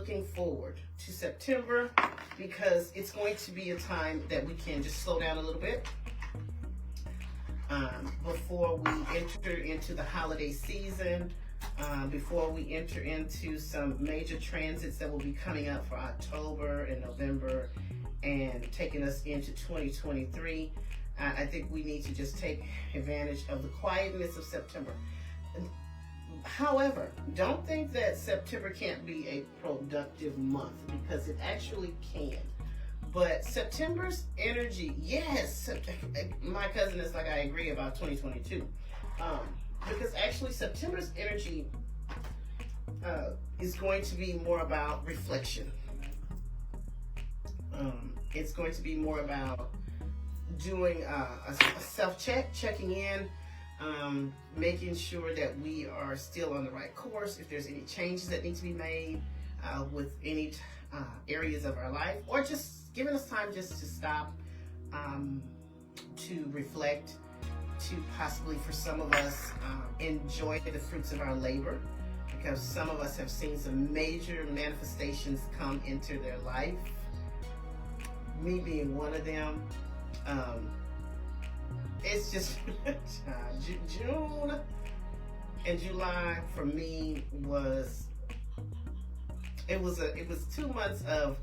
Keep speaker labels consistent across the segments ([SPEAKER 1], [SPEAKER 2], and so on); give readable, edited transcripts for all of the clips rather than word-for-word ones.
[SPEAKER 1] looking forward to September because it's going to be a time that we can just slow down a little bit before we enter into the holiday season, before we enter into some major transits that will be coming up for October and November and taking us into 2023. I think we need to just take advantage of the quietness of September. However, don't think that September can't be a productive month, because it actually can. But September's energy, yes, my cousin is like, I agree about 2022. Because actually September's energy is going to be more about reflection. It's going to be more about doing a self-check, checking in, making sure that we are still on the right course, if there's any changes that need to be made with any areas of our life, or just giving us time just to stop, to reflect, to possibly, for some of us, enjoy the fruits of our labor, because some of us have seen some major manifestations come into their life, me being one of them. It's just June and July for me was 2 months of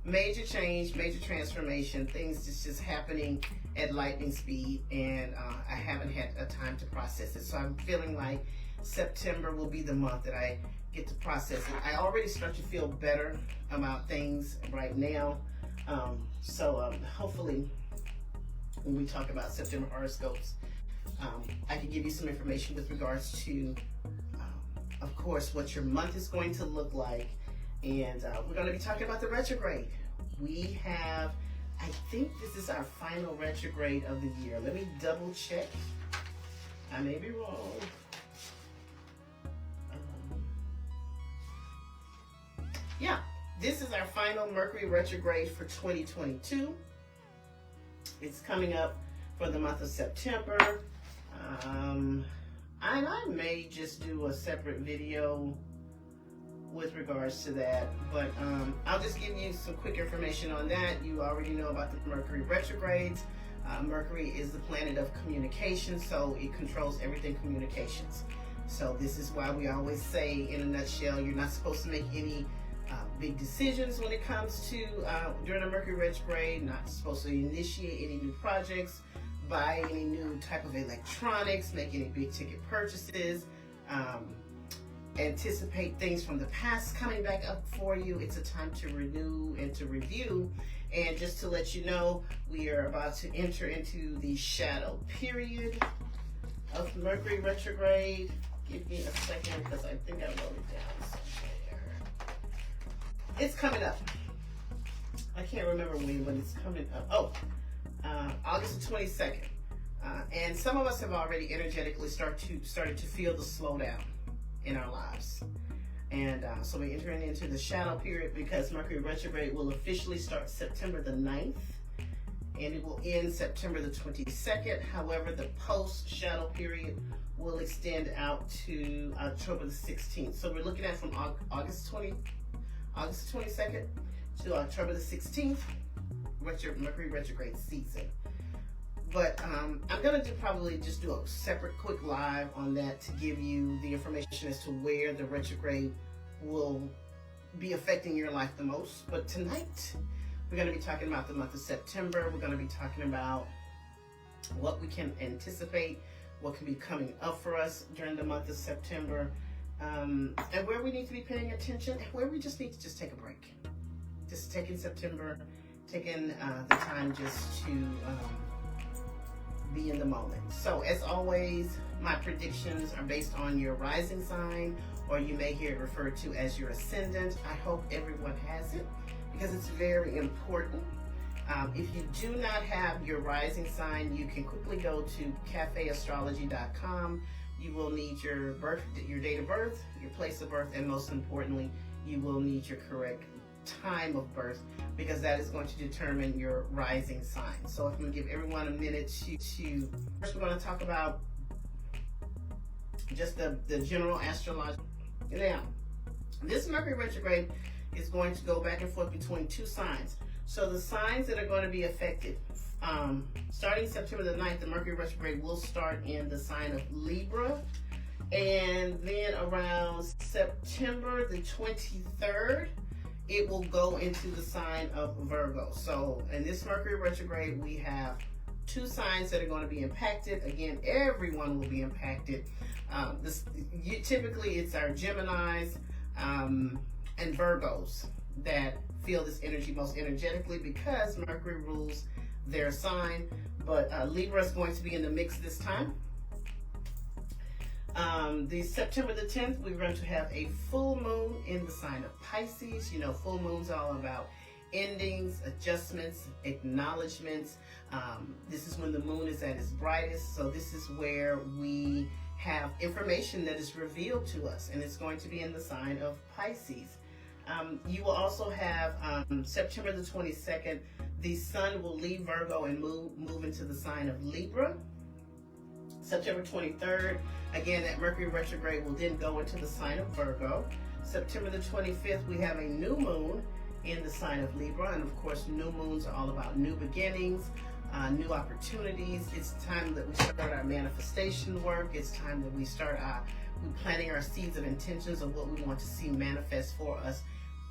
[SPEAKER 1] major change, major transformation, things just happening at lightning speed, and I haven't had a time to process it. So I'm feeling like September will be the month that I get to process it. I already start to feel better about things right now. So hopefully when we talk about September horoscopes, I can give you some information with regards to, of course, what your month is going to look like. And we're going to be talking about the retrograde. We have, I think this is our final retrograde of the year. Let me double check. I may be wrong. Yeah, this is our final Mercury retrograde for 2022. It's coming up for the month of September. And I may just do a separate video with regards to that, but I'll just give you some quick information on that. You already know about the Mercury retrogrades. Mercury is the planet of communication, so it controls everything communications. So this is why we always say, in a nutshell, you're not supposed to make any big decisions when it comes to during a Mercury retrograde. Not supposed to initiate any new projects, buy any new type of electronics, make any big ticket purchases, anticipate things from the past coming back up for you. It's a time to renew and to review. And just to let you know, we are about to enter into the shadow period of Mercury retrograde. Give me a second, because I think I wrote it down somewhere. It's coming up. I can't remember when, but it's coming up. Oh, August the 22nd. And some of us have already energetically started to feel the slowdown in our lives. And so we're entering into the shadow period, because Mercury retrograde will officially start September the 9th, and it will end September the 22nd. However, the post-shadow period will extend out to October the 16th. So we're looking at from August 22nd to October the 16th, Mercury retrograde season. But I'm going to probably just do a separate quick live on that to give you the information as to where the retrograde will be affecting your life the most. But tonight, we're going to be talking about the month of September. We're going to be talking about what we can anticipate, what can be coming up for us during the month of September, and where we need to be paying attention, and where we just need to just take a break. Just taking September, taking the time just to be in the moment. So as always, my predictions are based on your rising sign, or you may hear it referred to as your ascendant. I hope everyone has it, because it's very important. If you do not have your rising sign, you can quickly go to cafeastrology.com. You will need your date of birth, your place of birth, and most importantly, you will need your correct time of birth, because that is going to determine your rising sign. So if I'm going to give everyone a minute to first, we're going to talk about just the general astrology. Now, this Mercury retrograde is going to go back and forth between two signs. So the signs that are going to be affected, starting September the 9th, the Mercury retrograde will start in the sign of Libra. And then around September the 23rd, it will go into the sign of Virgo. So in this Mercury retrograde, we have two signs that are going to be impacted. Again, everyone will be impacted. Typically, it's our Geminis and Virgos that feel this energy most energetically because Mercury rules their sign. But Libra is going to be in the mix this time. The September the 10th, we're going to have a full moon in the sign of Pisces. You know, full moon's all about endings, adjustments, acknowledgments. This is when the moon is at its brightest. So this is where we have information that is revealed to us, and it's going to be in the sign of Pisces. You will also have September the 22nd, the sun will leave Virgo and move into the sign of Libra. September 23rd, again, that Mercury retrograde will then go into the sign of Virgo. September the 25th, we have a new moon in the sign of Libra. And of course, new moons are all about new beginnings, new opportunities. It's time that we start our manifestation work. It's time that we start planting our seeds of intentions of what we want to see manifest for us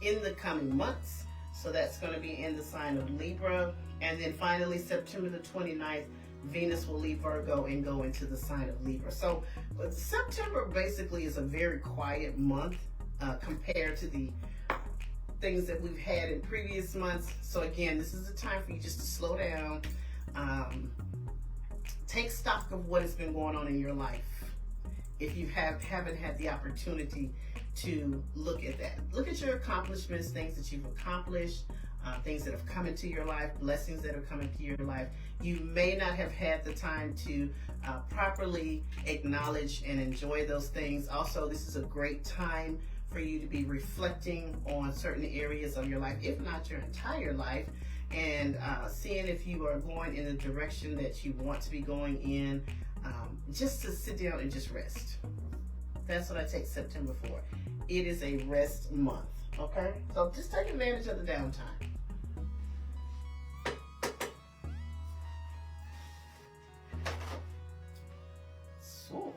[SPEAKER 1] in the coming months. So that's going to be in the sign of Libra. And then finally, September the 29th, Venus will leave Virgo and go into the sign of Libra. So September basically is a very quiet month compared to the things that we've had in previous months. So again, this is the time for you just to slow down, take stock of what has been going on in your life. If you haven't had the opportunity to look at that, look at your accomplishments, things that you've accomplished, things that have come into your life, blessings that have come into your life. You may not have had the time to properly acknowledge and enjoy those things. Also, this is a great time for you to be reflecting on certain areas of your life, if not your entire life, and seeing if you are going in the direction that you want to be going in, just to sit down and just rest. That's what I take September for. It is a rest month, okay? So just take advantage of the downtime. So,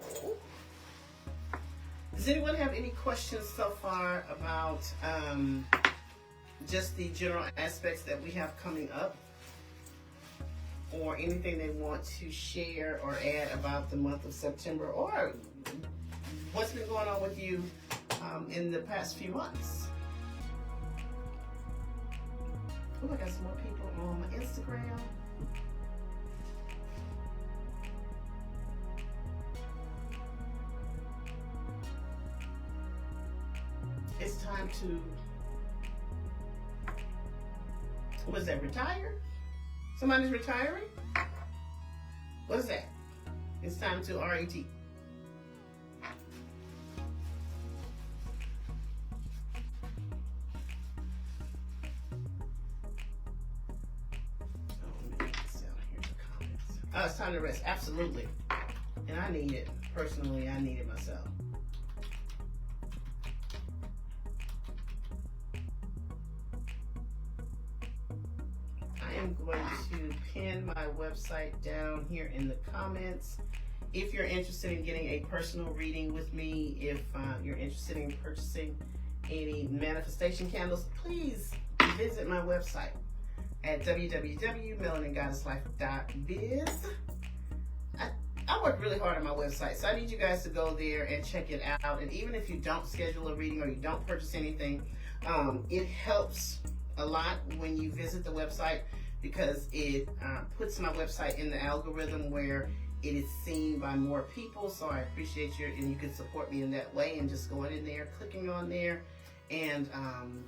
[SPEAKER 1] does anyone have any questions so far about just the general aspects that we have coming up, or anything they want to share or add about the month of September, or what's been going on with you in the past few months? Oh, I got some more people on my Instagram. It's time to, what is that, retire? Somebody's retiring? What is that? It's time to RET. Oh, it's time to rest. Absolutely. And I need it. Personally, I need it myself. I am going to pin my website down here in the comments. If you're interested in getting a personal reading with me, if you're interested in purchasing any manifestation candles, please visit my website at www.melaningoddesslife.biz. I work really hard on my website, so I need you guys to go there and check it out. And even if you don't schedule a reading or you don't purchase anything, it helps a lot when you visit the website, because it puts my website in the algorithm where it is seen by more people. So I appreciate you, and you can support me in that way, and just going in there, clicking on there, and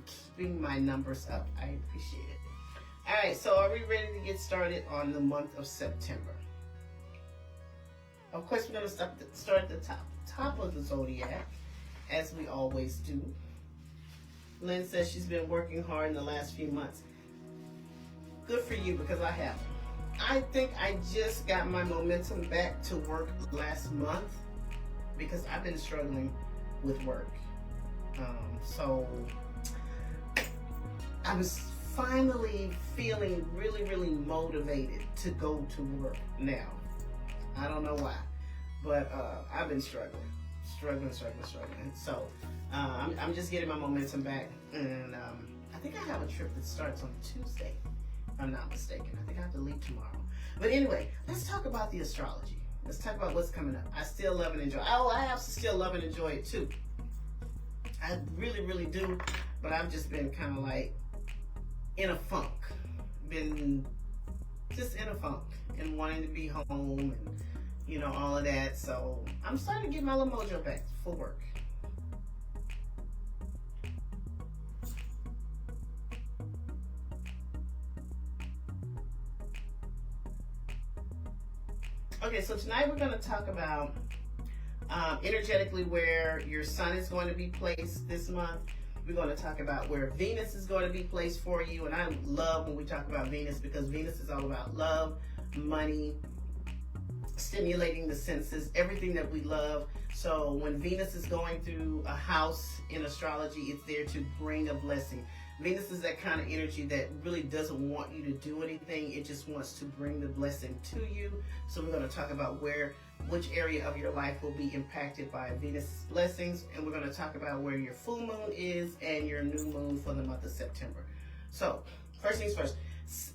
[SPEAKER 1] keeping my numbers up. I appreciate it. All right, so are we ready to get started on the month of September? Of course, we're going to start at the top of the zodiac, as we always do. Lynn says she's been working hard in the last few months. Good for you, because I haven't. I think I just got my momentum back to work last month, because I've been struggling with work. So I was finally feeling really, really motivated to go to work now. I don't know why, but I've been struggling. So I'm just getting my momentum back, and I think I have a trip that starts on Tuesday, if I'm not mistaken. I think I have to leave tomorrow. But anyway, let's talk about the astrology. Let's talk about what's coming up. I still love and enjoy. Oh, I have to still love and enjoy it too. I really, really do. But I've just been kind of like in a funk. Been just in a funk and wanting to be home and, you know, all of that. So I'm starting to get my little mojo back for work. Okay, so tonight we're going to talk about energetically where your sun is going to be placed this month. We're going to talk about where Venus is going to be placed for you. And I love when we talk about Venus, because Venus is all about love, money, stimulating the senses, everything that we love. So when Venus is going through a house in astrology, it's there to bring a blessing. Venus is that kind of energy that really doesn't want you to do anything. It just wants to bring the blessing to you. So we're going to talk about which area of your life will be impacted by Venus' blessings. And we're going to talk about where your full moon is and your new moon for the month of September. So first things first,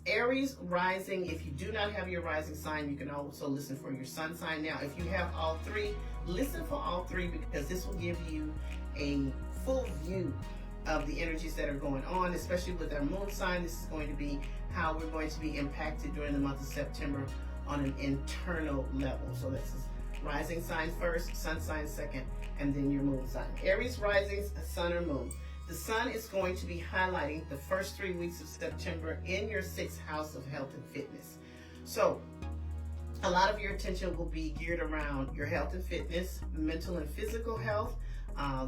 [SPEAKER 1] Aries rising. If you do not have your rising sign, you can also listen for your sun sign. Now, if you have all three, listen for all three, because this will give you a full view of the energies that are going on, especially with our moon sign. This is going to be how we're going to be impacted during the month of September on an internal level. So this is rising sign first, sun sign second, and then your moon sign. Aries rising, sun or moon. The sun is going to be highlighting the first 3 weeks of September in your 6th house of health and fitness. So a lot of your attention will be geared around your health and fitness, mental and physical health.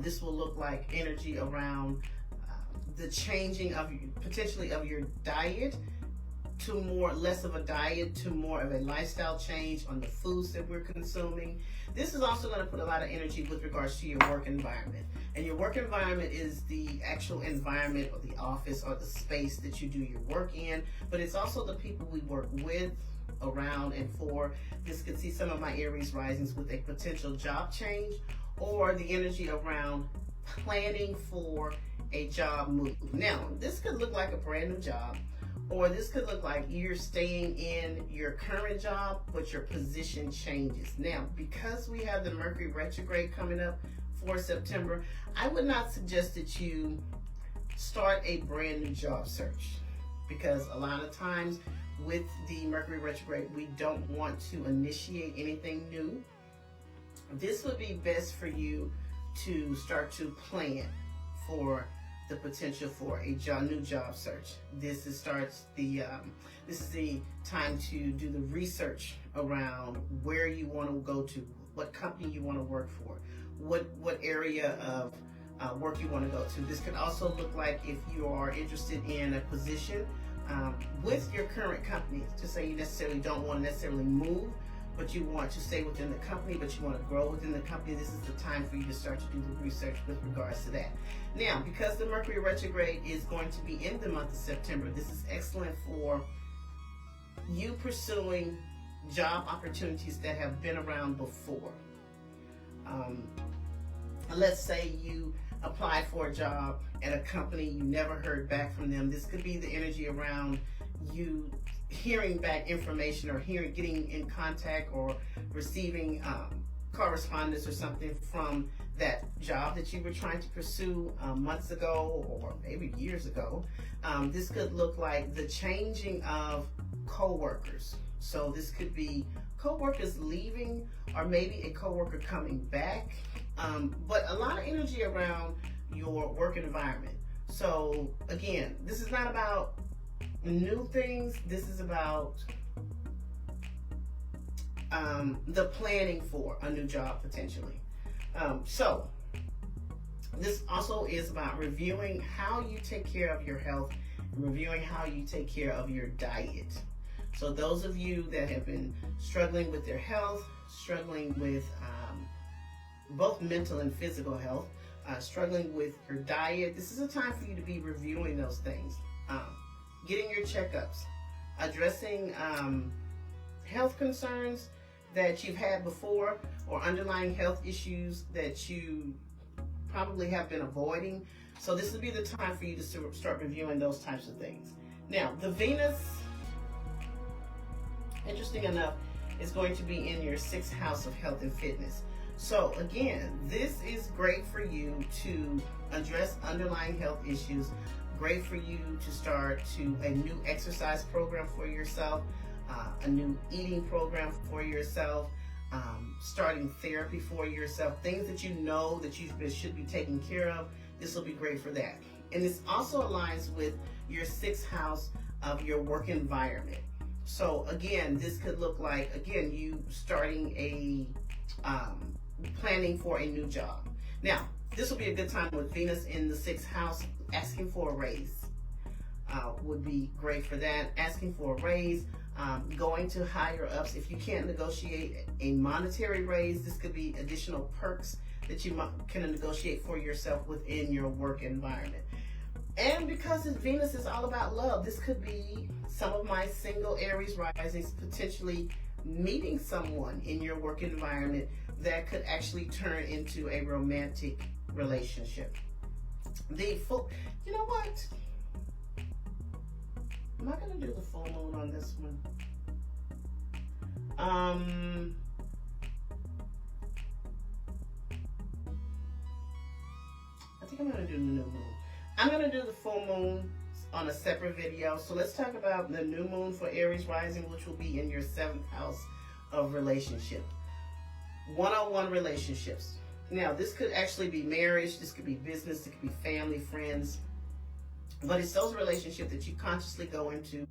[SPEAKER 1] This will look like energy around the changing of potentially of your diet to less of a diet to more of a lifestyle change on the foods that we're consuming. This is also going to put a lot of energy with regards to your work environment. And your work environment is the actual environment or the office or the space that you do your work in, but it's also the people we work with, around, and for. This could see some of my Aries risings with a potential job change, or the energy around planning for a job move. Now, this could look like a brand new job, or this could look like you're staying in your current job, but your position changes. Now, because we have the Mercury retrograde coming up for September, I would not suggest that you start a brand new job search, because a lot of times with the Mercury retrograde, we don't want to initiate anything new. This would be best for you to start to plan for the potential for a new job search. This is the time to do the research around where you want to go to, what company you want to work for, what area of work you want to go to. This could also look like if you are interested in a position with your current company. Just say you necessarily don't want to necessarily move, but you want to stay within the company, but you want to grow within the company. This is the time for you to start to do the research with regards to that. Now, because the Mercury retrograde is going to be in the month of September, this is excellent for you pursuing job opportunities that have been around before. Let's say you applied for a job at a company, you never heard back from them. This could be the energy around you hearing back information, or getting in contact or receiving correspondence or something from that job that you were trying to pursue months ago or maybe years ago. This could look like the changing of co-workers. So this could be co-workers leaving, or maybe a co-worker coming back, but a lot of energy around your work environment. So again, this is not about new things. This is about the planning for a new job potentially. So this also is about reviewing how you take care of your health and reviewing how you take care of your diet. So those of you that have been struggling with their health, struggling with both mental and physical health, struggling with your diet, this is a time for you to be reviewing those things. um, getting your checkups, addressing health concerns that you've had before, or underlying health issues that you probably have been avoiding. So this would be the time for you to start reviewing those types of things. Now, the Venus, interesting enough, is going to be in your 6th house of health and fitness. So again, this is great for you to address underlying health issues, great for you to start a new exercise program for yourself, a new eating program for yourself, starting therapy for yourself, things that you know that you should be taking care of. This will be great for that. And this also aligns with your 6th house of your work environment. So again, this could look like, again, you starting planning for a new job. Now, this will be a good time with Venus in the 6th house. Asking for a raise would be great for that. Asking for a raise, going to higher ups. If you can't negotiate a monetary raise, this could be additional perks that you can negotiate for yourself within your work environment. And because Venus is all about love, this could be some of my single Aries risings potentially meeting someone in your work environment that could actually turn into a romantic relationship. You know what? Am I going to do the full moon on this one? I think I'm going to do the new moon. I'm going to do the full moon on a separate video. So let's talk about the new moon for Aries rising, which will be in your 7th house of relationship. One-on-one relationships. Now, this could actually be marriage, this could be business, it could be family, friends, but it's those relationships that you consciously go into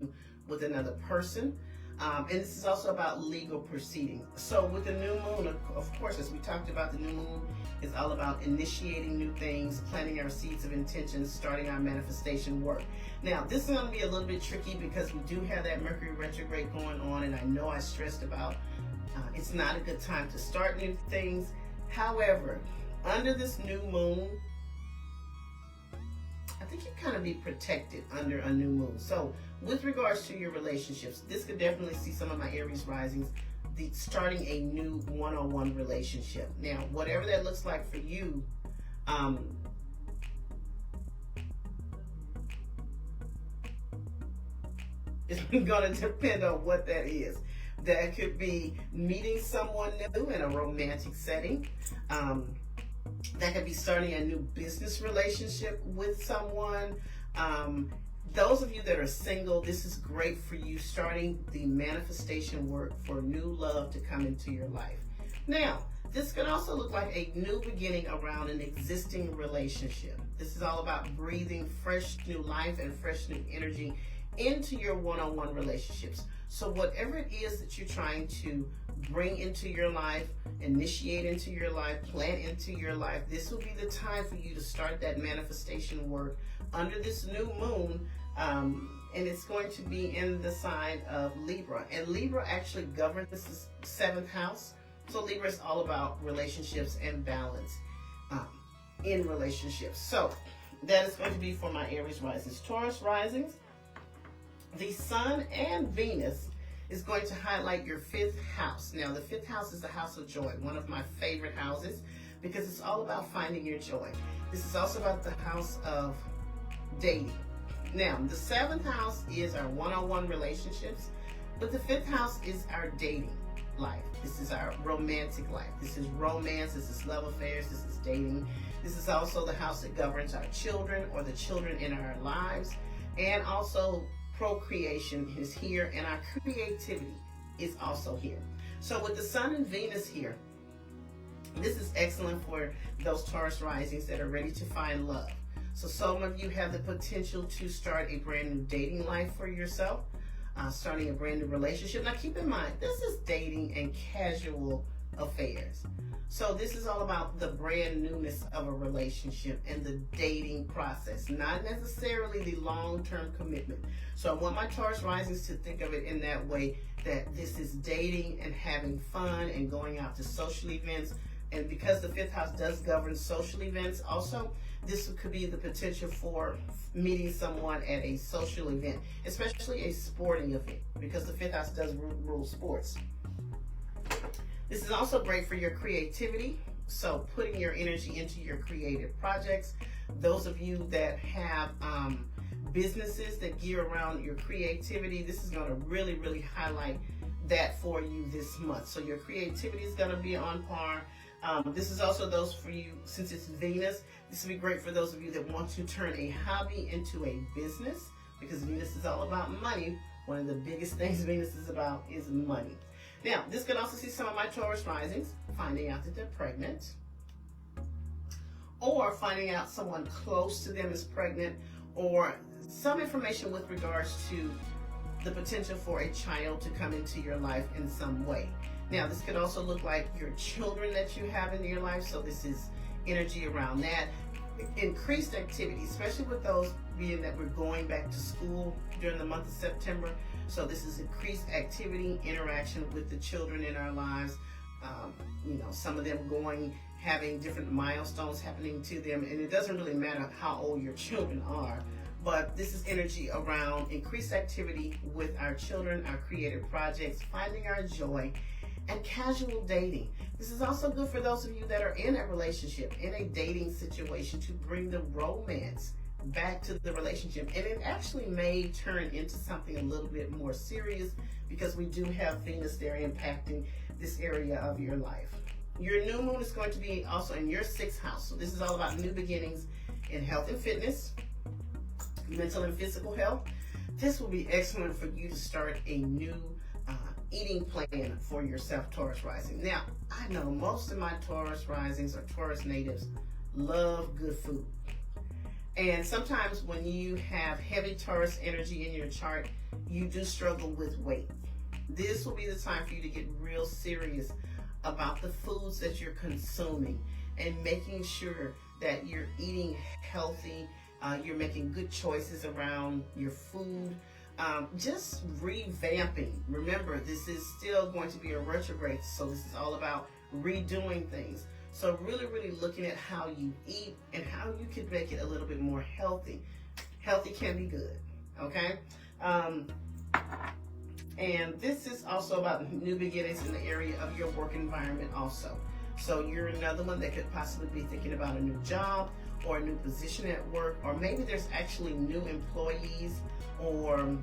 [SPEAKER 1] with another person. And this is also about legal proceedings. So with the new moon, of course, as we talked about, the new moon is all about initiating new things, planting our seeds of intention, starting our manifestation work. Now, this is going to be a little bit tricky because we do have that Mercury retrograde going on, and I know I stressed about it's not a good time to start new things. However, under this new moon, I think you kind of be protected under a new moon. So with regards to your relationships, this could definitely see some of my Aries risings, starting a new one-on-one relationship. Now, whatever that looks like for you, it's going to depend on what that is. That could be meeting someone new in a romantic setting. That could be starting a new business relationship with someone. Those of you that are single, this is great for you starting the manifestation work for new love to come into your life. Now, this can also look like a new beginning around an existing relationship. This is all about breathing fresh new life and fresh new energy into your one-on-one relationships. So whatever it is that you're trying to bring into your life, initiate into your life, plant into your life, this will be the time for you to start that manifestation work under this new moon. And it's going to be in the sign of Libra. And Libra actually governs the 7th house. So Libra is all about relationships and balance in relationships. So that is going to be for my Aries risings. Taurus risings, the Sun and Venus is going to highlight your 5th house. Now, the 5th house is the house of joy, one of my favorite houses, because it's all about finding your joy. This is also about the house of dating. Now, the 7th house is our one-on-one relationships, but the 5th house is our dating life. This is our romantic life. This is romance. This is love affairs. This is dating. This is also the house that governs our children or the children in our lives. And also procreation is here, and our creativity is also here. So with the Sun and Venus here, this is excellent for those Taurus risings that are ready to find love. So some of you have the potential to start a brand new dating life for yourself, starting a brand new relationship. Now keep in mind, this is dating and casual affairs. So this is all about the brand newness of a relationship and the dating process, not necessarily the long-term commitment. So I want my Taurus risings to think of it in that way, that this is dating and having fun and going out to social events. And because the 5th house does govern social events also, This could be the potential for meeting someone at a social event, especially a sporting event, because the fifth house does rule sports. This is also great for your creativity, so putting your energy into your creative projects. Those of you that have businesses that gear around your creativity, this is going to really, really highlight that for you this month. So your creativity is going to be on par. This is also those for you, since it's Venus, this would be great for those of you that want to turn a hobby into a business, because Venus is all about money. One of the biggest things Venus is about is money. Now, this can also see some of my Taurus risings, finding out that they're pregnant, or finding out someone close to them is pregnant, or some information with regards to the potential for a child to come into your life in some way. Now, this could also look like your children that you have in your life, so this is energy around that. Increased activity, especially with those being that we're going back to school during the month of September. So this is increased activity, interaction with the children in our lives. Some of them having different milestones happening to them, and it doesn't really matter how old your children are, but this is energy around increased activity with our children, our creative projects, finding our joy, and casual dating. This is also good for those of you that are in a relationship, in a dating situation, to bring the romance back to the relationship. And it actually may turn into something a little bit more serious, because we do have Venus there impacting this area of your life. Your new moon is going to be also in your sixth house. So this is all about new beginnings in health and fitness, mental and physical health. This will be excellent for you to start a new eating plan for yourself, Taurus rising. Now, I know most of my Taurus risings or Taurus natives love good food. And sometimes when you have heavy Taurus energy in your chart, you do struggle with weight. This will be the time for you to get real serious about the foods that you're consuming and making sure that you're eating healthy, you're making good choices around your food, just revamping. Remember, this is still going to be a retrograde, so this is all about redoing things. So really, really looking at how you eat and how you can make it a little bit more healthy. Healthy can be good, okay? And this is also about new beginnings in the area of your work environment also. So you're another one that could possibly be thinking about a new job or a new position at work, or maybe there's actually new employees or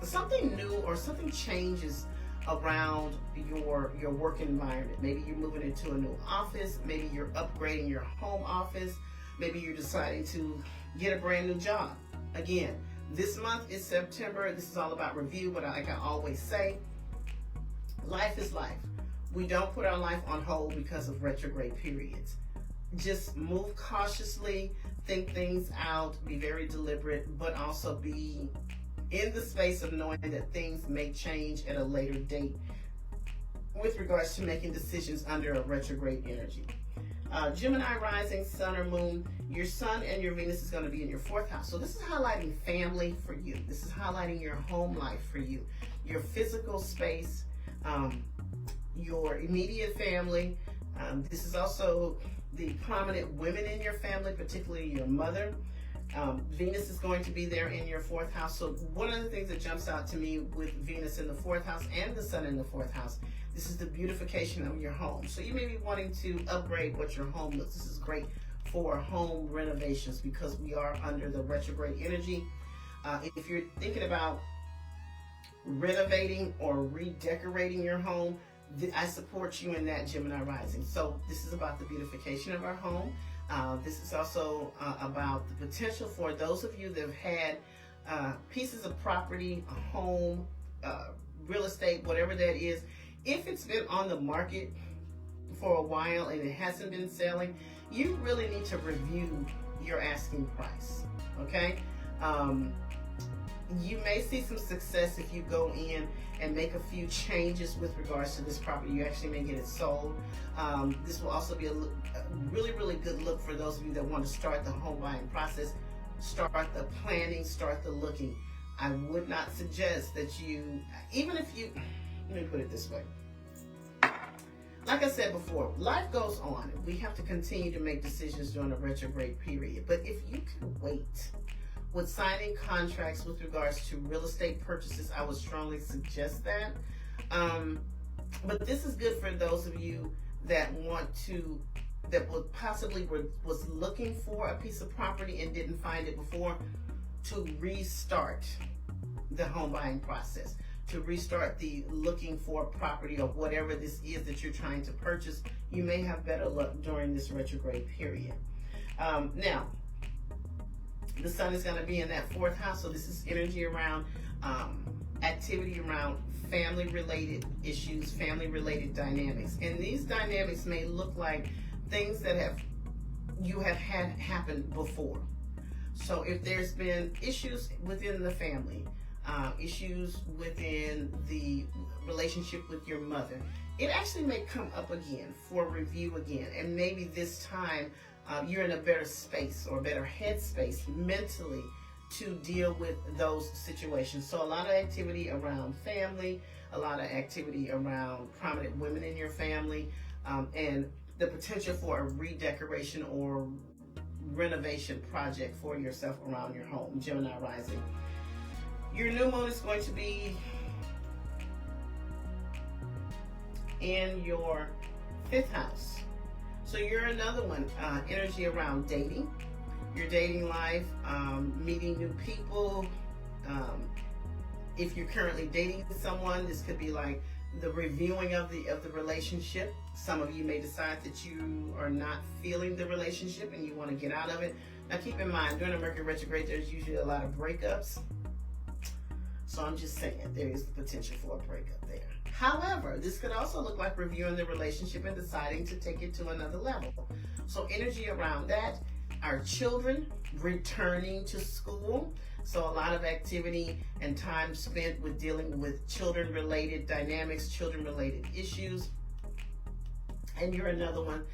[SPEAKER 1] something new, or something changes around your work environment. Maybe you're moving into a new office, maybe you're upgrading your home office, maybe you're deciding to get a brand new job. Again, this month is September. This is all about review, but like I always say, life is life. We don't put our life on hold because of retrograde periods. Just move cautiously, think things out, be very deliberate, but also be in the space of knowing that things may change at a later date with regards to making decisions under a retrograde energy. Gemini rising, sun or moon, your sun and your Venus is going to be in your fourth house. So this is highlighting family for you. This is highlighting your home life for you, your physical space, your immediate family. This is also the prominent women in your family, particularly your mother. Venus is going to be there in your fourth house. So one of the things that jumps out to me with Venus in the fourth house and the sun in the fourth house, this is the beautification of your home. So you may be wanting to upgrade what your home looks. This is great for home renovations because we are under the retrograde energy. If you're thinking about renovating or redecorating your home, I support you in that, Gemini rising. So this is about the beautification of our home. This is also about the potential for those of you that have had pieces of property, a home, real estate, whatever that is. If it's been on the market for a while and it hasn't been selling, you really need to review your asking price, okay? You may see some success if you go in and make a few changes with regards to this property. You actually may get it sold. This will also be a really, really good look for those of you that want to start the home buying process, start the planning, start the looking. I would not suggest that you, even if you, let me put it this way. like I said before, life goes on. We have to continue to make decisions during a retrograde period. But if you can wait with signing contracts with regards to real estate purchases, I would strongly suggest that. But this is good for those of you that would possibly was looking for a piece of property and didn't find it before, to restart the home buying process, to restart the looking for property or whatever this is that you're trying to purchase. You may have better luck during this retrograde period. Now, the sun is going to be in that fourth house, so this is energy around activity around family-related issues, family-related dynamics. And these dynamics may look like things that you have had happen before. So if there's been issues within the family, issues within the relationship with your mother, it actually may come up again for review again. And maybe this time you're in a better space or better headspace mentally to deal with those situations. So a lot of activity around family, a lot of activity around prominent women in your family, and the potential for a redecoration or renovation project for yourself around your home, Gemini rising. Your new moon is going to be in your fifth house. So you're another one, energy around dating, your dating life, meeting new people. If you're currently dating someone, this could be like the reviewing of the relationship. Some of you may decide that you are not feeling the relationship and you want to get out of it. Now keep in mind, during a Mercury retrograde, there's usually a lot of breakups. So I'm just saying, there is the potential for a breakup there. However, this could also look like reviewing the relationship and deciding to take it to another level. So energy around that, our children returning to school. So a lot of activity and time spent with dealing with children-related dynamics, children-related issues. And you're another one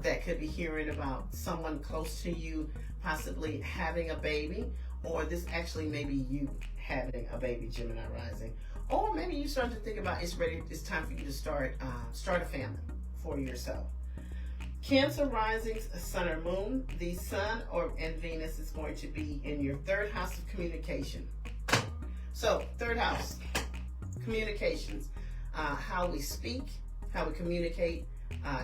[SPEAKER 1] that could be hearing about someone close to you possibly having a baby, or this actually may be you having a baby, Gemini rising. Or maybe you start to think about it's time for you to start a family for yourself. Cancer rising, sun or moon, the sun and Venus is going to be in your third house of communication. So third house, communications, how we speak, how we communicate,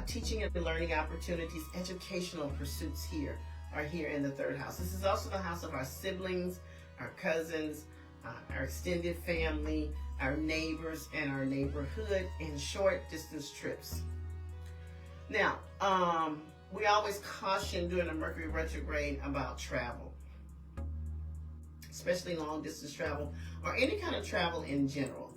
[SPEAKER 1] teaching and learning opportunities, educational pursuits are here in the third house. This is also the house of our siblings, our cousins, our extended family, our neighbors, and our neighborhood, and short distance trips. Now, we always caution during a Mercury retrograde about travel, especially long distance travel or any kind of travel in general.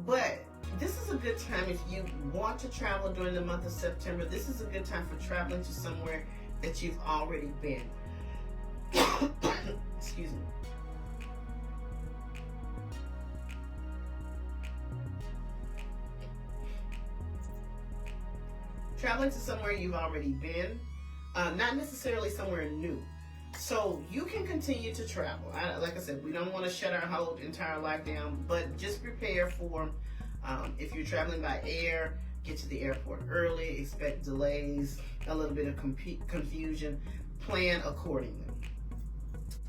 [SPEAKER 1] But this is a good time if you want to travel during the month of September. This is a good time for traveling to somewhere that you've already been. Excuse me. Traveling to somewhere you've already been, not necessarily somewhere new. So you can continue to travel. Like I said, we don't want to shut our whole entire life down, but just prepare for, if you're traveling by air, get to the airport early, expect delays, a little bit of confusion, plan accordingly.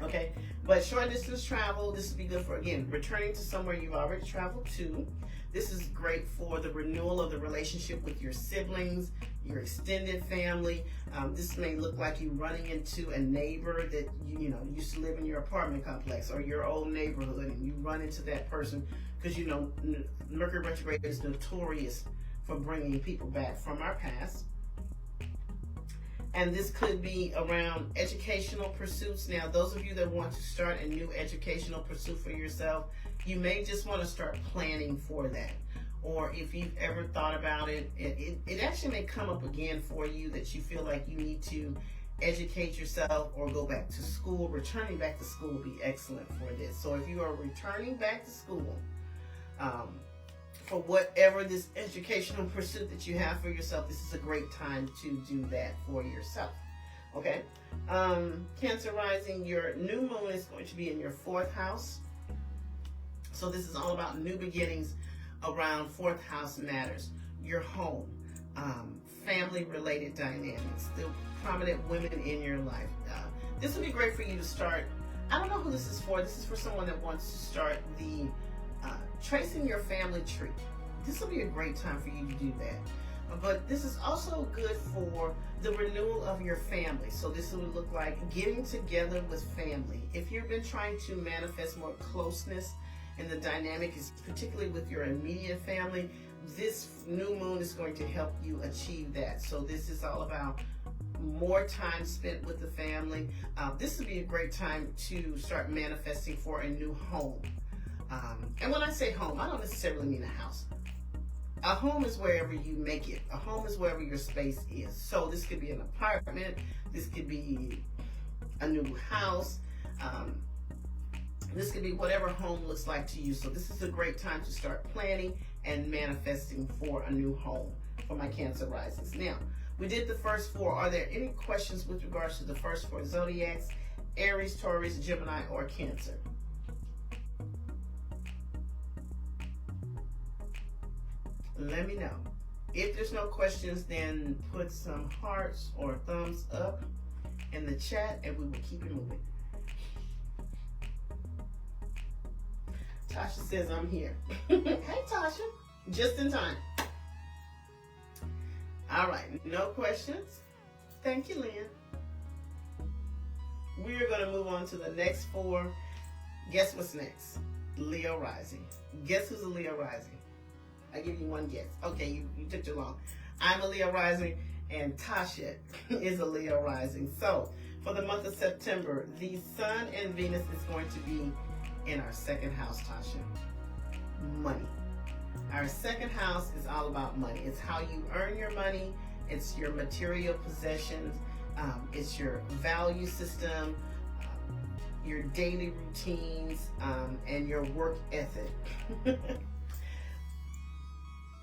[SPEAKER 1] Okay, but short distance travel, this would be good for, again, returning to somewhere you've already traveled to. This is great for the renewal of the relationship with your siblings, your extended family. This may look like you running into a neighbor that you used to live in your apartment complex or your old neighborhood, and you run into that person because Mercury retrograde is notorious for bringing people back from our past. And this could be around educational pursuits. Now, those of you that want to start a new educational pursuit for yourself, you may just want to start planning for that. Or if you've ever thought about it, it actually may come up again for you that you feel like you need to educate yourself or go back to school. Returning back to school would be excellent for this. So if you are returning back to school, for whatever this educational pursuit that you have for yourself, this is a great time to do that for yourself. Okay? Cancer rising, your new moon is going to be in your fourth house. So this is all about new beginnings around fourth house matters. Your home, family-related dynamics, the prominent women in your life. This would be great for you to start. I don't know who this is for. This is for someone that wants to start the tracing your family tree. This will be a great time for you to do that. But this is also good for the renewal of your family. So this would look like getting together with family. If you've been trying to manifest more closeness in the dynamic, is particularly with your immediate family, this new moon is going to help you achieve that. So this is all about more time spent with the family. This would be a great time to start manifesting for a new home. And when I say home, I don't necessarily mean a house. A home is wherever you make it. A home is wherever your space is. So this could be an apartment. This could be a new house. This could be whatever home looks like to you. So this is a great time to start planning and manifesting for a new home for my Cancer risings. Now, we did the first four. Are there any questions with regards to the first four zodiacs? Aries, Taurus, Gemini, or Cancer? Let me know. If there's no questions, then put some hearts or thumbs up in the chat and we will keep it moving. Tasha says I'm here. Hey Tasha, just in time. All right, no questions. Thank you, Lynn. We're going to move on to the next four. Guess what's next? Leo rising. Guess who's a Leo rising? I give you one guess. Okay, you took too long. I'm a Leo rising, and Tasha is a Leo rising. So, for the month of September, the Sun and Venus is going to be in our second house, Tasha. Money. Our second house is all about money. It's how you earn your money. It's your material possessions. It's your value system, your daily routines, and your work ethic.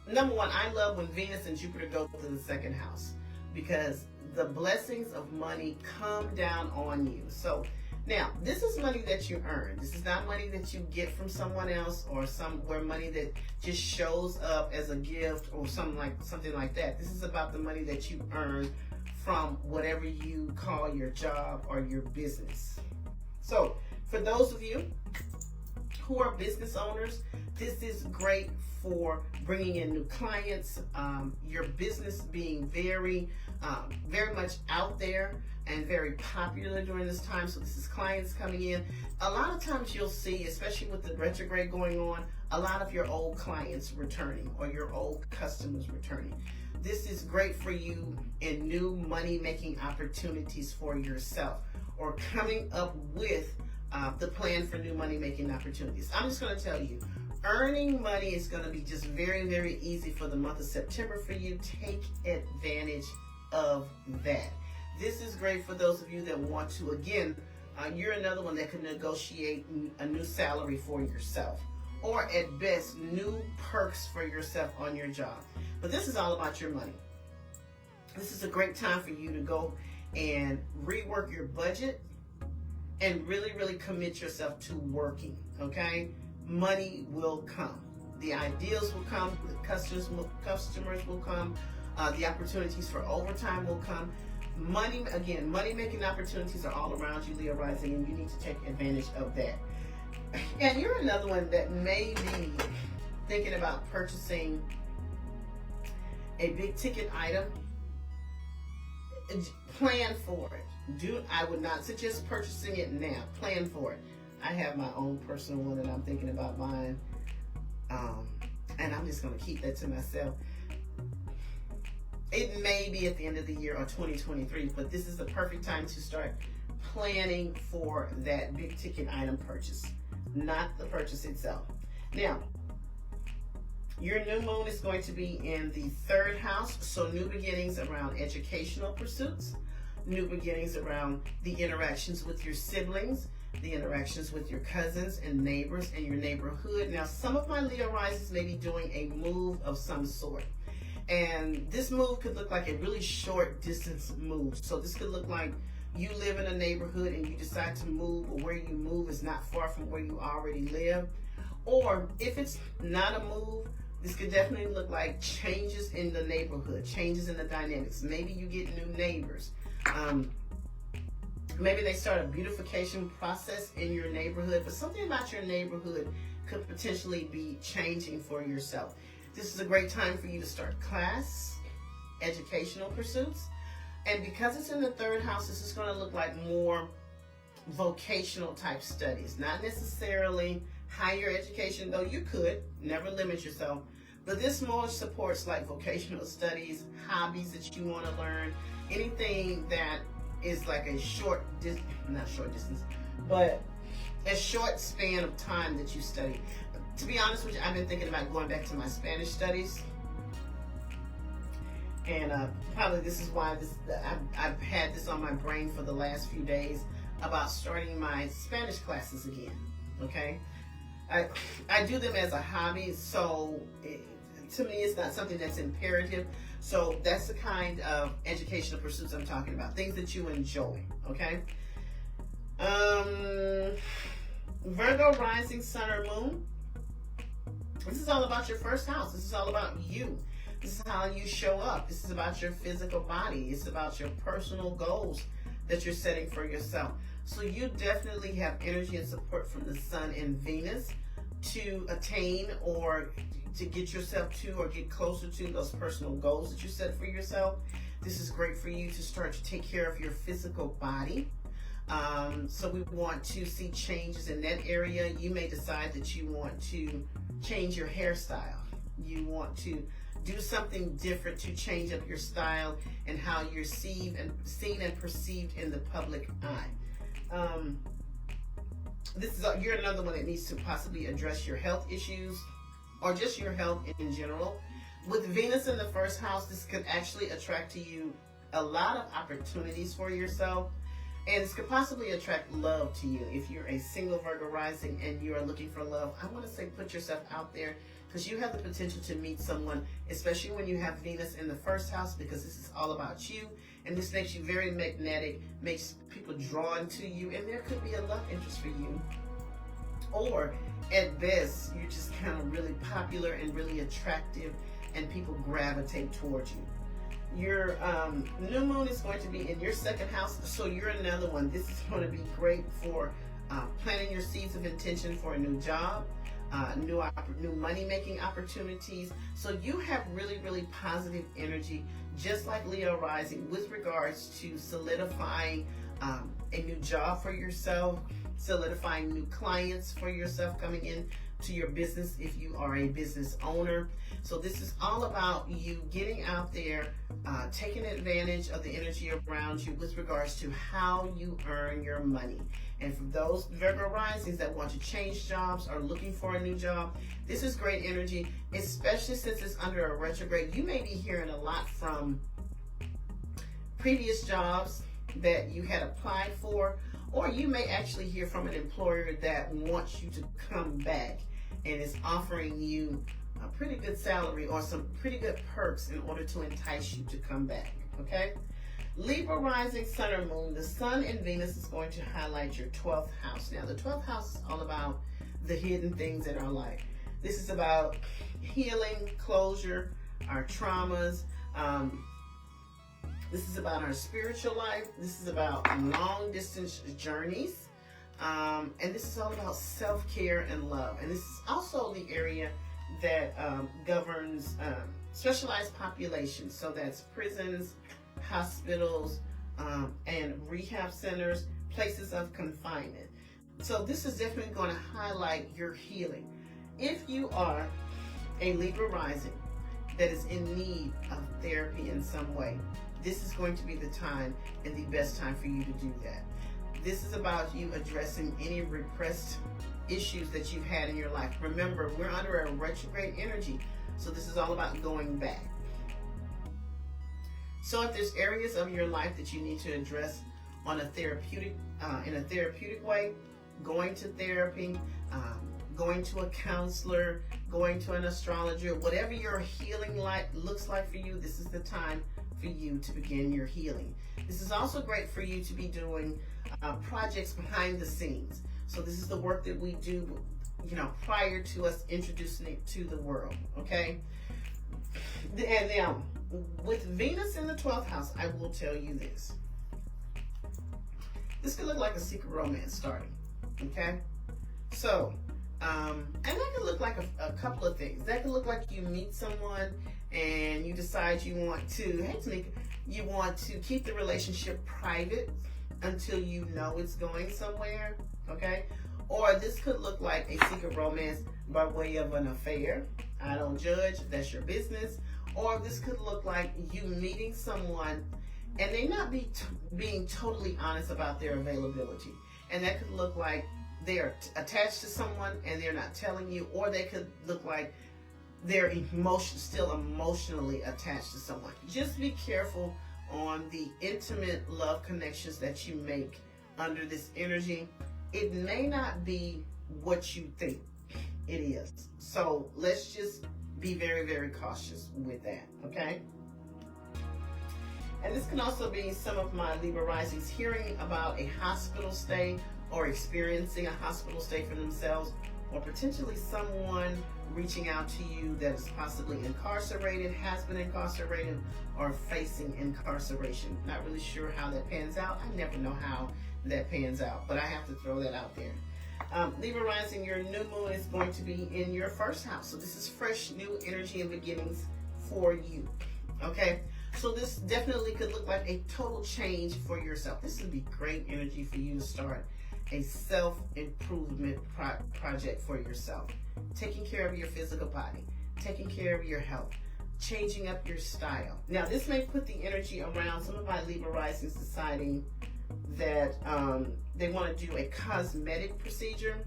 [SPEAKER 1] Number one, I love when Venus and Jupiter go to the second house because the blessings of money come down on you. So now, this is money that you earn. This is not money that you get from someone else or somewhere money that just shows up as a gift or something like that. This is about the money that you earn from whatever you call your job or your business. So, for those of you who are business owners, this is great for bringing in new clients, your business being very much out there and very popular during this time. So this is clients coming in. A lot of times you'll see, especially with the retrograde going on, a lot of your old clients returning or your old customers returning. This is great for you in new money-making opportunities for yourself or coming up with the plan for new money-making opportunities. I'm just going to tell you, earning money is going to be just very, very easy for the month of September for you. Take advantage of that. This is great for those of you that want to, again, you're another one that can negotiate a new salary for yourself or at best new perks for yourself on your job. But this is all about your money. This is a great time for you to go and rework your budget and really, really commit yourself to working, okay? Money will come. The ideas will come. The customers will come. The opportunities for overtime will come. Money, again, money-making opportunities are all around you, Leo rising, and you need to take advantage of that. And you're another one that may be thinking about purchasing a big-ticket item. Plan for it. I would not suggest purchasing it now. Plan for it. I have my own personal one that I'm thinking about buying, and I'm just going to keep that to myself. It may be at the end of the year or 2023, but this is the perfect time to start planning for that big ticket item purchase, not the purchase itself. Now, your new moon is going to be in the third house, so new beginnings around educational pursuits, new beginnings around the interactions with your siblings, the interactions with your cousins and neighbors and your neighborhood. Now, some of my Leo risings may be doing a move of some sort. And this move could look like a really short distance move. So this could look like you live in a neighborhood and you decide to move, or where you move is not far from where you already live. Or if it's not a move, This could definitely look like changes in the neighborhood, changes in the dynamics. Maybe you get new neighbors. Maybe they start a beautification process in your neighborhood, but something about your neighborhood could potentially be changing for yourself. This is a great time for you to start class, educational pursuits. And because it's in the third house, this is going to look like more vocational type studies, not necessarily higher education, though you could, never limit yourself. But this more supports like vocational studies, hobbies that you want to learn, anything that is like a not short distance, but a short span of time that you study. To be honest with you, I've been thinking about going back to my Spanish studies. And probably this is why I've had this on my brain for the last few days about starting my Spanish classes again, okay? I do them as a hobby, so to me it's not something that's imperative. So that's the kind of educational pursuits I'm talking about, things that you enjoy, okay? Virgo rising, sun or moon. This is all about your first house. This is all about you. This is how you show up. This is about your physical body. It's about your personal goals that you're setting for yourself. So you definitely have energy and support from the sun and Venus to attain or to get yourself to or get closer to those personal goals that you set for yourself. This is great for you to start to take care of your physical body. So we want to see changes in that area. You may decide that you want to change your hairstyle. You want to do something different to change up your style and how you're seen and perceived in the public eye. You're another one that needs to possibly address your health issues or just your health in general. With Venus in the first house, this could actually attract to you a lot of opportunities for yourself. And this could possibly attract love to you. If you're a single Virgo rising and you are looking for love, I want to say put yourself out there because you have the potential to meet someone, especially when you have Venus in the first house, because this is all about you. And this makes you very magnetic, makes people drawn to you, and there could be a love interest for you. Or at best, you're just kind of really popular and really attractive and people gravitate towards you. Your new moon is going to be in your second house, so you're another one. This is going to be great for planting your seeds of intention for a new job, new money-making opportunities. So you have really, really positive energy, just like Leo rising, with regards to solidifying a new job for yourself, solidifying new clients for yourself coming in to your business if you are a business owner. So this is all about you getting out there, taking advantage of the energy around you with regards to how you earn your money. And for those Virgo risings that want to change jobs or looking for a new job, this is great energy, especially since it's under a retrograde. You may be hearing a lot from previous jobs that you had applied for, or you may actually hear from an employer that wants you to come back and is offering you a pretty good salary or some pretty good perks in order to entice you to come back, okay? Libra rising, sun or moon, the sun and Venus is going to highlight your 12th house. Now, the 12th house is all about the hidden things in our life. This is about healing, closure, our traumas. This is about our spiritual life. This is about long distance journeys. And this is all about self-care and love. And this is also the area that governs specialized populations. So that's prisons, hospitals, and rehab centers, places of confinement. So this is definitely going to highlight your healing. If you are a Libra rising that is in need of therapy in some way, this is going to be the time and the best time for you to do that. This is about you addressing any repressed issues that you've had in your life. Remember, we're under a retrograde energy, so this is all about going back. So if there's areas of your life that you need to address on a therapeutic, in a therapeutic way, going to therapy, going to a counselor, going to an astrologer, whatever your healing looks like for you, this is the time for you to begin your healing. This is also great for you to be doing projects behind the scenes. So this is the work that we do prior to us introducing it to the world, okay? And now, with Venus in the 12th house, I will tell you this. This could look like a secret romance starting, okay? So, and that could look like a couple of things. That could look like you meet someone and you decide you want to, hey Tanika, you want to keep the relationship private until you know it's going somewhere, okay? Or this could look like a secret romance by way of an affair. I don't judge, that's your business. Or this could look like you meeting someone and they not being totally honest about their availability. And that could look like they're attached to someone and they're not telling you, or they could look like they're still emotionally attached to someone. Just be careful on the intimate love connections that you make under this energy. It may not be what you think it is. So let's just be very, very cautious with that, okay? And this can also be some of my Libra risings hearing about a hospital stay or experiencing a hospital stay for themselves, or potentially someone reaching out to you that is possibly incarcerated, has been incarcerated, or facing incarceration. Not really sure how that pans out. I never know how that pans out, but I have to throw that out there. Libra rising, your new moon is going to be in your first house. So this is fresh, new energy and beginnings for you, okay? So this definitely could look like a total change for yourself. This would be great energy for you to start a self-improvement project for yourself. Taking care of your physical body, taking care of your health, changing up your style. Now, this may put the energy around some of my Libra risings deciding that they want to do a cosmetic procedure.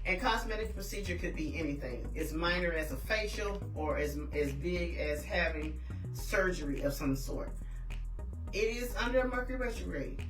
[SPEAKER 1] And cosmetic procedure could be anything. As minor as a facial or as big as having surgery of some sort. It is under Mercury retrograde.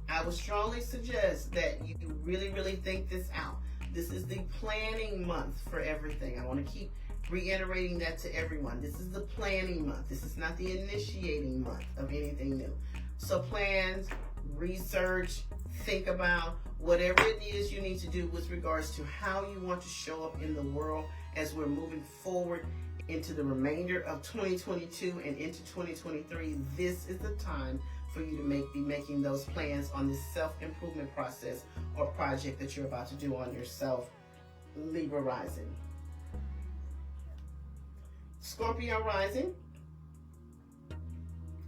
[SPEAKER 1] I would strongly suggest that you really, really think this out. This is the planning month for everything. I want to keep reiterating that to everyone. This is the planning month. This is not the initiating month of anything new. So plans, research, think about whatever it is you need to do with regards to how you want to show up in the world as we're moving forward into the remainder of 2022 and into 2023. This is the time for you to be making those plans on this self-improvement process or project that you're about to do on yourself, Libra rising. Scorpio rising,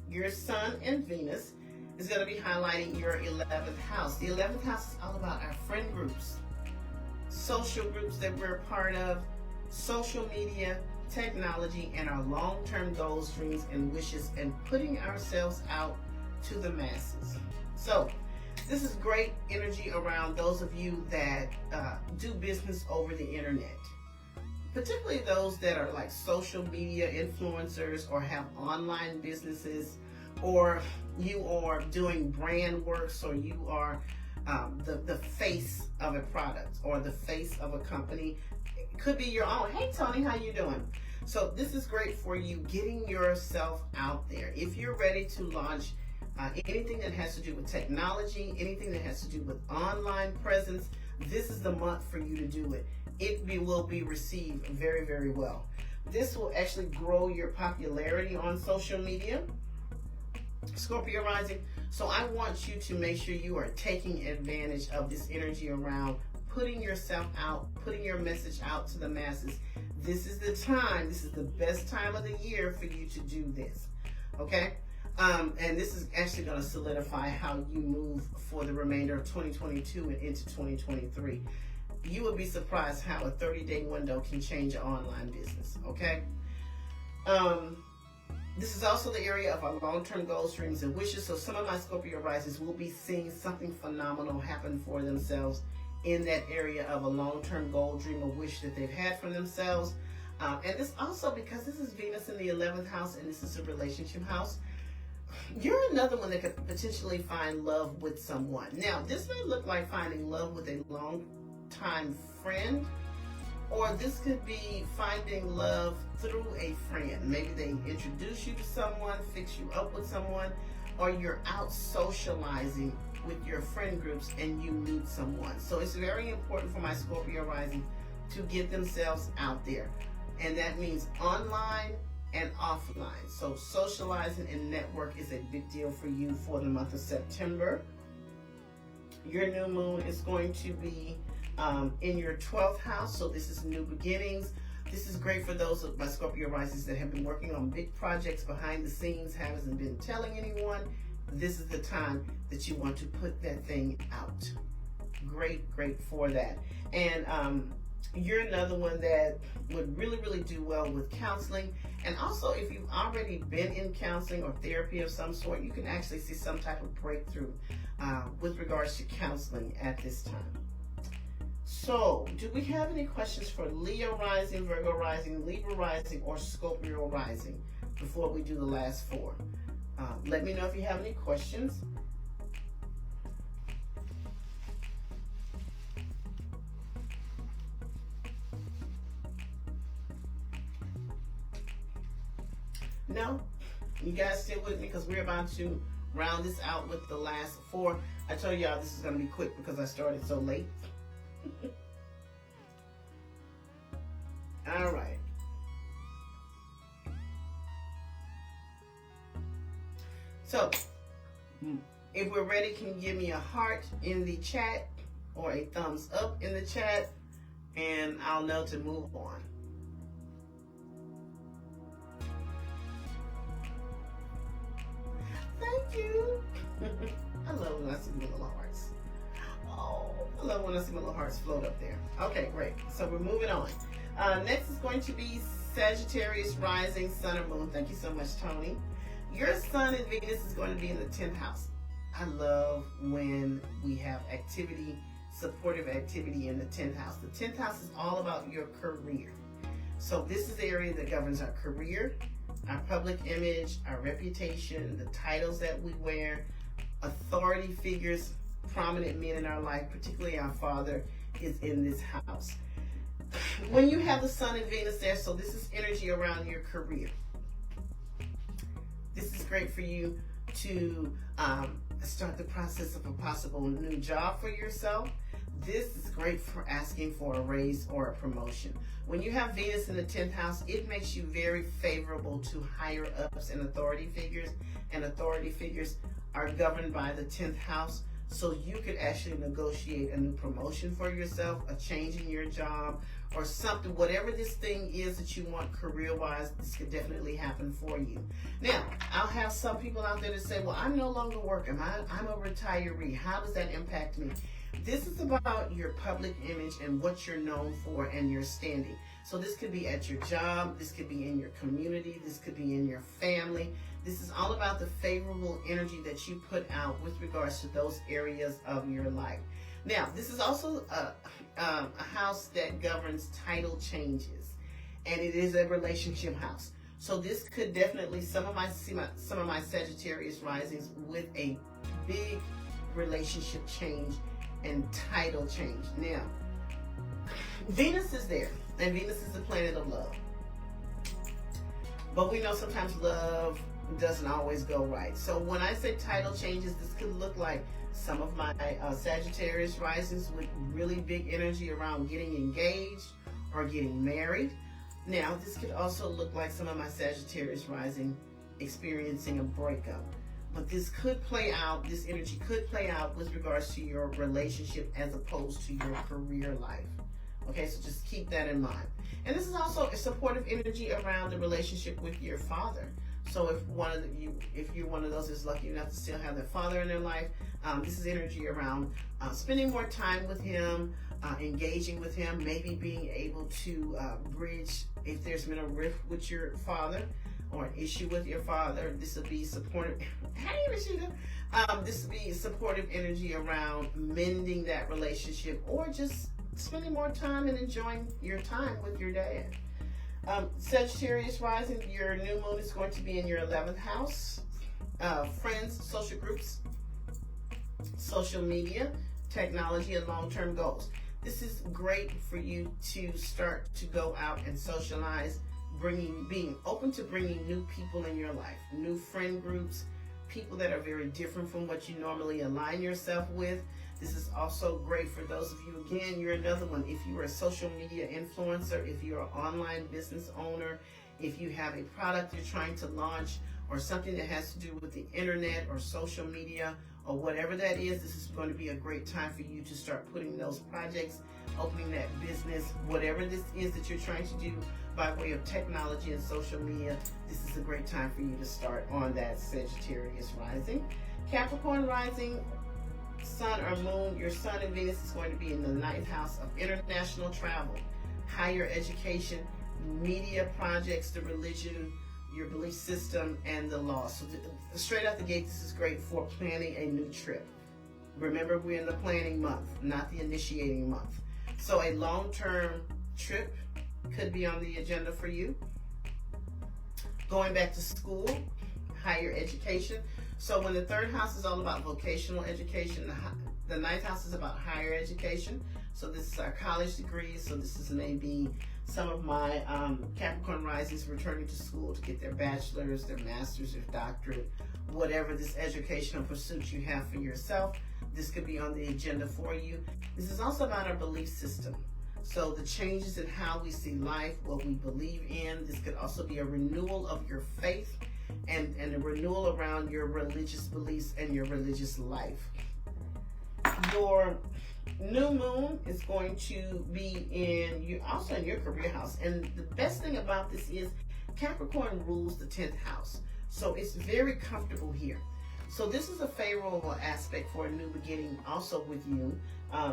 [SPEAKER 1] your Sun and Venus is going to be highlighting your 11th house. The 11th house is all about our friend groups, social groups that we're a part of, social media, technology, and our long-term goals, dreams, and wishes, and putting ourselves out to the masses. So this is great energy around those of you that do business over the internet, particularly those that are like social media influencers or have online businesses, or you are doing brand works, or you are the face of a product or the face of a company. It could be your own. Hey Tony, how you doing? So this is great for you getting yourself out there. If you're ready to launch anything that has to do with technology, anything that has to do with online presence, this is the month for you to do it. It will be received very, very well. This will actually grow your popularity on social media, Scorpio rising. So I want you to make sure you are taking advantage of this energy around putting yourself out, putting your message out to the masses. This is the time, this is the best time of the year for you to do this, okay? And this is actually going to solidify how you move for the remainder of 2022 and into 2023. You would be surprised how a 30-day window can change your online business, okay? This is also the area of our long-term goals, dreams, and wishes. So some of my Scorpio risings will be seeing something phenomenal happen for themselves in that area of a long-term goal, dream, or wish that they've had for themselves. And this also, because this is Venus in the 11th house and this is a relationship house, you're another one that could potentially find love with someone. Now, this may look like finding love with a long-time friend, or this could be finding love through a friend. Maybe they introduce you to someone, fix you up with someone, or you're out socializing with your friend groups and you meet someone. So it's very important for my Scorpio rising to get themselves out there. And that means online and offline. So socializing and network is a big deal for you for the month of September. Your new moon is going to be in your 12th house. So this is new beginnings. This is great for those of my Scorpio risings that have been working on big projects behind the scenes, haven't been telling anyone. This is the time that you want to put that thing out. Great for that. And you're another one that would really do well with counseling. And also, if you've already been in counseling or therapy of some sort, you can actually see some type of breakthrough with regards to counseling at this time. So, do we have any questions for Leo rising, Virgo rising, Libra rising, or Scorpio rising before we do the last four? Let me know if you have any questions. No? You guys still with me? Because we're about to round this out with the last four. I told y'all this is going to be quick because I started so late. All right. So, if we're ready, can you give me a heart in the chat or a thumbs up in the chat, and I'll know to move on. Thank you. I love when I see the little hearts. Oh, I love when I see my little hearts float up there. Okay, great. So we're moving on. Next is going to be Sagittarius rising, sun or moon. Thank you so much, Tony. Your sun and Venus is going to be in the 10th house. I love when we have activity, supportive activity in the 10th house. The 10th house is all about your career. So this is the area that governs our career, our public image, our reputation, the titles that we wear, authority figures, prominent men in our life, particularly our father, is in this house. When you have the sun and Venus there, so this is energy around your career. This is great for you to start the process of a possible new job for yourself. This is great for asking for a raise or a promotion. When you have Venus in the 10th house, it makes you very favorable to higher ups and authority figures. And authority figures are governed by the 10th house. So you could actually negotiate a new promotion for yourself, a change in your job, or something, whatever this thing is that you want career-wise, this could definitely happen for you. Now, I'll have some people out there that say, well, I'm no longer working. I'm a retiree. How does that impact me? This is about your public image and what you're known for and your standing. So this could be at your job. This could be in your community. This could be in your family. This is all about the favorable energy that you put out with regards to those areas of your life. Now, this is also a house that governs title changes, and it is a relationship house. So this could definitely some of my Sagittarius risings with a big relationship change and title change. Now, Venus is there, and Venus is the planet of love. But we know sometimes love doesn't always go right. So when I say title changes, this could look like some of my Sagittarius risings with really big energy around getting engaged or getting married. Now, this could also look like some of my Sagittarius rising experiencing a breakup. But this could play out, this energy could play out with regards to your relationship as opposed to your career life. Okay, so just keep that in mind. And this is also a supportive energy around the relationship with your father. So if you're one of those that's lucky enough to still have their father in their life, this is energy around spending more time with him, engaging with him, maybe being able to bridge if there's been a rift with your father or an issue with your father. This would be supportive. Hey, Rashida. This would be supportive energy around mending that relationship or just spending more time and enjoying your time with your dad. Sagittarius rising, your new moon is going to be in your 11th house. Friends, social groups, social media, technology, and long-term goals. This is great for you to start to go out and socialize, being open to bringing new people in your life, new friend groups, people that are very different from what you normally align yourself with. This is also great for those of you, again, you're another one. If you are a social media influencer, if you're an online business owner, if you have a product you're trying to launch or something that has to do with the internet or social media or whatever that is, this is going to be a great time for you to start putting those projects, opening that business, whatever this is that you're trying to do by way of technology and social media. This is a great time for you to start on that Sagittarius rising. Capricorn rising, Sun or Moon, your Sun and Venus is going to be in the 9th house of international travel, higher education, media projects, the religion, your belief system, and the law. So straight out the gate, this is great for planning a new trip. Remember, we're in the planning month, not the initiating month. So a long-term trip could be on the agenda for you. Going back to school, higher education. So when the 3rd house is all about vocational education, the 9th house is about higher education. So this is our college degrees. So this is maybe some of my Capricorn risings returning to school to get their bachelor's, their master's, their doctorate, whatever this educational pursuit you have for yourself. This could be on the agenda for you. This is also about our belief system. So the changes in how we see life, what we believe in. This could also be a renewal of your faith and a renewal around your religious beliefs and your religious life. Your new moon is going to be also in your career house. And the best thing about this is Capricorn rules the 10th house. So it's very comfortable here. So this is a favorable aspect for a new beginning also with you,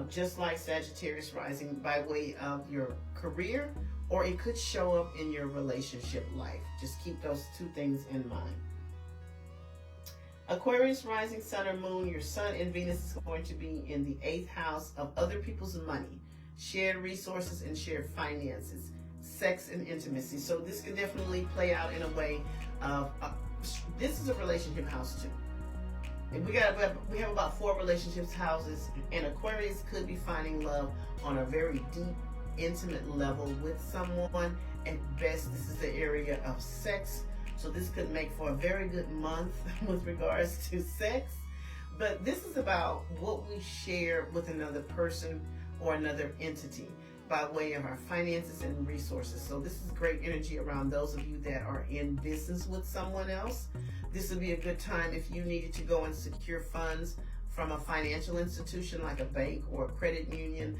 [SPEAKER 1] just like Sagittarius rising by way of your career, or it could show up in your relationship life. Just keep those two things in mind. Aquarius rising, Sun or Moon, your Sun and Venus is going to be in the 8th house of other people's money, shared resources and shared finances, sex and intimacy. So this could definitely play out in a way of, this is a relationship house too. And we have about 4 relationships houses, and Aquarius could be finding love on a very deep, intimate level with someone. At best, this is the area of sex. So this could make for a very good month with regards to sex. But this is about what we share with another person or another entity by way of our finances and resources. So this is great energy around those of you that are in business with someone else. This would be a good time if you needed to go and secure funds from a financial institution like a bank or a credit union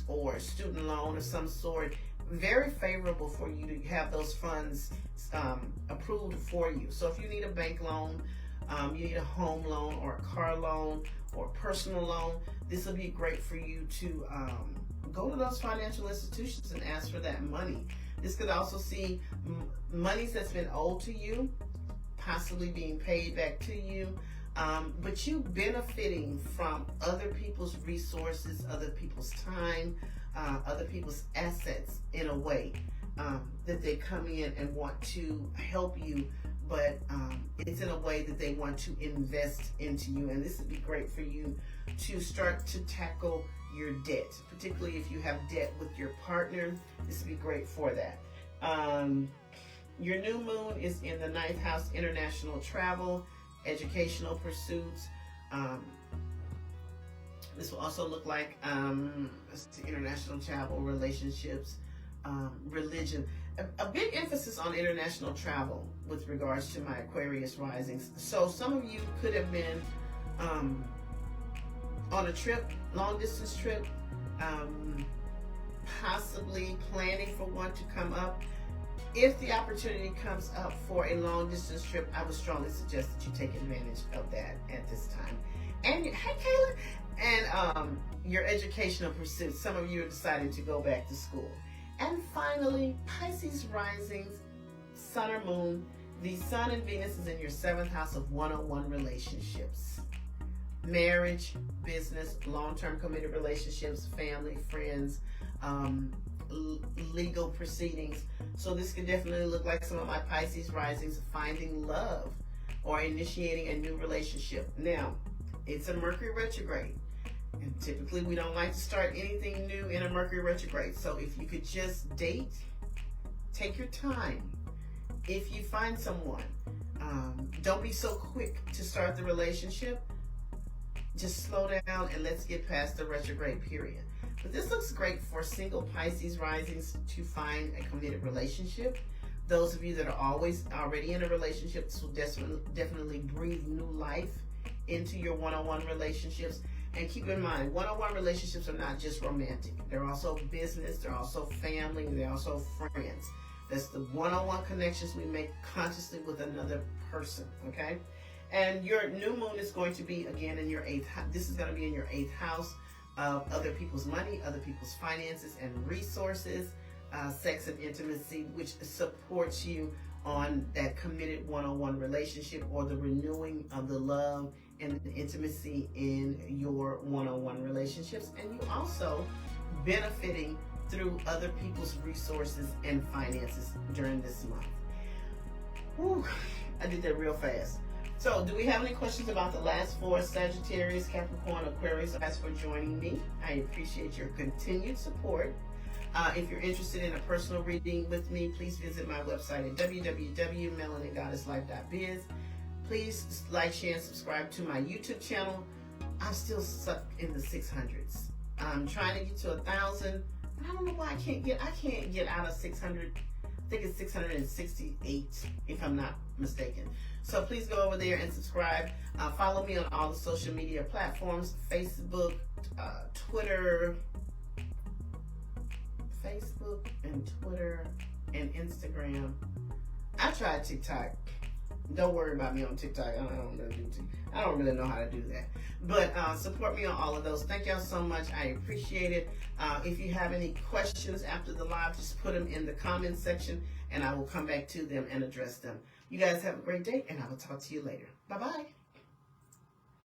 [SPEAKER 1] or a student loan of some sort. Very favorable for you to have those funds approved for you. So if you need a bank loan, you need a home loan or a car loan or a personal loan, this will be great for you to go to those financial institutions and ask for that money. This could also see monies that's been owed to you, possibly being paid back to you, but you benefiting from other people's resources, other people's time, other people's assets in a way that they come in and want to help you, but it's in a way that they want to invest into you. And this would be great for you to start to tackle your debt, particularly if you have debt with your partner. This would be great for that. Your new moon is in the 9th house, international travel, educational pursuits. This will also look like international travel, relationships, religion. A big emphasis on international travel with regards to my Aquarius risings. So some of you could have been on a trip, long distance trip, possibly planning for one to come up. If the opportunity comes up for a long distance trip, I would strongly suggest that you take advantage of that at this time. And hey, Kayla, and your educational pursuits. Some of you are deciding to go back to school. And finally, Pisces risings, Sun or Moon. The Sun and Venus is in your 7th house of one-on-one relationships, marriage, business, long-term committed relationships, family, friends, legal proceedings. So this could definitely look like some of my Pisces risings finding love or initiating a new relationship. Now, it's a Mercury retrograde, and typically we don't like to start anything new in a Mercury retrograde. So if you could just date, take your time. If you find someone, Don't be so quick to start the relationship. Just slow down and let's get past the retrograde period. But this looks great for single Pisces risings to find a committed relationship. Those of you that are already in a relationship, this will definitely breathe new life into your one-on-one relationships. And keep in mind, one-on-one relationships are not just romantic. They're also business, they're also family, they're also friends. That's the one-on-one connections we make consciously with another person, okay? And your new moon is going to be, again, in your 8th house. This is going to be in your 8th house of other people's money, other people's finances and resources, sex and intimacy, which supports you on that committed one-on-one relationship or the renewing of the love and the intimacy in your one-on-one relationships. And you also benefiting through other people's resources and finances during this month. Whew, I did that real fast. So, do we have any questions about the last 4, Sagittarius, Capricorn, Aquarius? Thanks for joining me. I appreciate your continued support. If you're interested in a personal reading with me, please visit my website at www.melaningoddesslife.biz. Please like, share, and subscribe to my YouTube channel. I'm still stuck in the 600s. I'm trying to get to 1,000. I don't know why I can't get out of 600. I think it's 668 if I'm not mistaken. So please go over there and subscribe. Follow me on all the social media platforms, Facebook, Twitter and Instagram. I tried TikTok. Don't worry about me on TikTok. I don't really know how to do that. But support me on all of those. Thank y'all so much. I appreciate it. If you have any questions after the live, just put them in the comments section and I will come back to them and address them. You guys have a great day and I will talk to you later. Bye-bye.